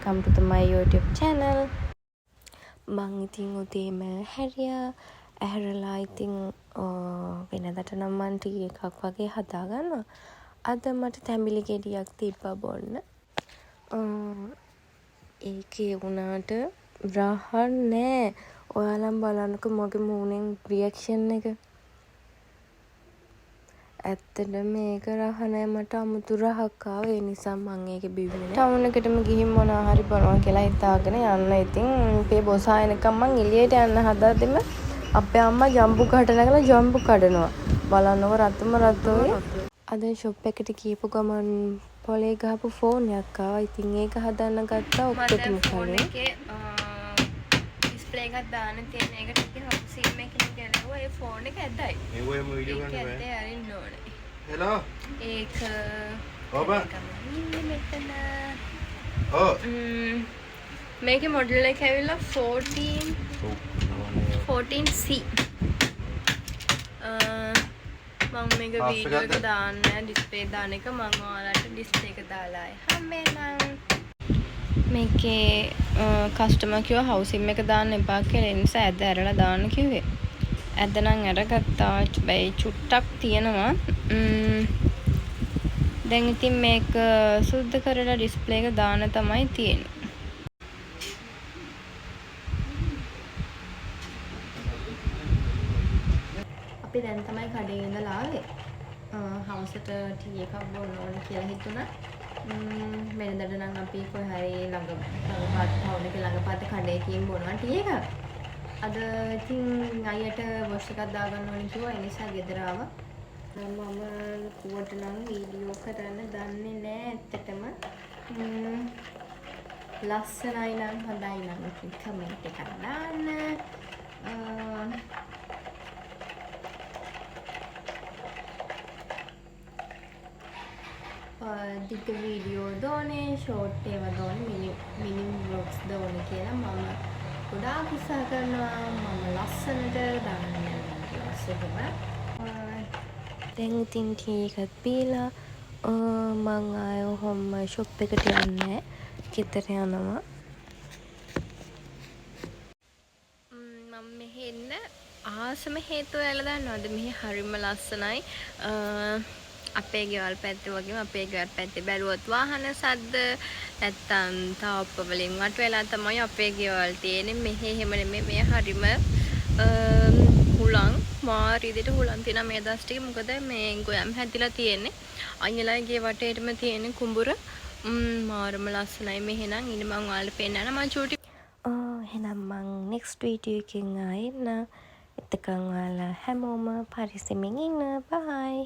welcome to my YouTube channel. මං ඉතින් උදේම හැරියා. ඇහැරලා ඉතින් වෙනදට නම් මං ටී එකක් වගේ හදාගන්නවා. අද මට තැඹිලි ගෙඩියක් තිබ්බා බොන්න. ඒකේ වුණාට රහක් නෑ. ඔයාලම බලන්නකෝ මගේ මූණෙන් රියැක්ෂන් එක. ඇත්තටම මේක රහ නෑ, මට අමුතු රහක් ආවා. ඒ නිසා මං ඒක බිව්වේ නෑ. ටවුන් එකටම ගිහින් මොනවා හරි බොනවා කියලා හිතාගෙන යන්න. ඉතින් මේ බොසා එනකම් මං එළියට යන්න හදද්දිම අපේ අම්මා ජම්බු කඩ නැගලා ජම්බු කඩනවා. බලන්නකො රතුම රතෝයි. අද ෂොප් එකට ගිහපු ගමන් පොලේ ගහපු ෆෝන් එකක් ආවා. ඉතින් ඒක හදන්න ගත්තා ඔක්කොටම කලින්. ඩිස්ප්ලේ එකක් දාන්න තියෙන එකට ඉතින් සිම් එකකින් ගැලුවා. ඒ ෆෝන් එක ඇදයි. ඒවෙම වීඩියෝ ගන්න බෑ. ඇදේ අරින්න ඕනේ. හෙලෝ. ඒක ඔබ මෙතන. ඔව්. මේකේ මොඩල් එක ඇවිල්ලා 14C. මම මේක වීඩියෝ එක දාන්න ඩිස්ප්ලේ දාන එක මම ඔයාලට ඩිස්ප්ලේ එක දාලා හම්බෙන්නම්. මේකේ කස්ටමර් කිව්වා හවුසිම් එක දාන්න එපා කියලා. ඒ නිසා ඇද ඇරලා දාන්න කිව්වේ. ඇද නම් අරගත්තා. බයි චුට්ටක් තියෙනවා. දැන් ඉතින් මේක සුද්ධ කරලා ඩිස්ප්ලේ එක දාන්න තමයි තියෙන්නේ. අපි දැන් තමයි කඩේ ඉඳලා ආවේ. හවසට ටී එකක් බොන්න ඕනේ කියලා හිතුණා. වෙනදට නම් අපි කොහේ හරි ළඟපාත ටවුන් එකේ ළඟපාත කඩේකින් බොනවා ටී එකක්. අද ඉතින් අයියට වොෂ් එකක් දාගන්න ඕනේ කිව්වා. ඒ නිසා ගෙදර ආවා. මම කුවට නම් වීඩියෝ කරන්න දන්නේ නෑ ඇත්තටම. ලස්සනයි නම් හොඳයි නම් ඉතින් කමෙන්ට් එකක් දාන්න. දිග වීඩියෝ දෝනේ, ෂෝට් ඒවා දෝනේ, මිනි ව්ලොග්ස් දෝනේ කියලා මම ගොඩාක් උත්සාහ කරනවා. මම ලස්සනට දාන්න යනවා. දැන් ඉතින් ටී එකක් බීලා මං ආයෙ ඔහොම ෂොප් එකට යන්නේ. ගෙදර යනවා. මම මෙහෙ ඉන්න ආසම හේතුව එලා දන්නවද? මෙහෙ හරිම ලස්සනයි. අපේ ගෙවල් පැත්තේ වගේම අපේ ගෙවල් පැත්තේ බැලුවොත් වාහන සද්ද නැත්තම් තාප්ප වලින් වට වෙලා තමයි අපේ ගෙවල් තියෙන්නේ. මෙහෙ එහෙම නෙමෙයි. මේ හරිම හුලං මාරි විදිහට හුලං තියෙනවා මේ දවස් ටිකේ. මොකද මේ ගොයම් හැදිලා තියෙන්නේ. අයියලාගේ වටේටම තියෙන කුඹුර මාරම ලස්සනයි. මෙහෙනම් ඉන්න මං ඔයාලට පෙන්නන්න මං චූටි. එහෙනම් මං next video එකකින් ආයෙත් එතකන් ඔයාලා හැමෝම පරිස්සමින් ඉන්න. bye.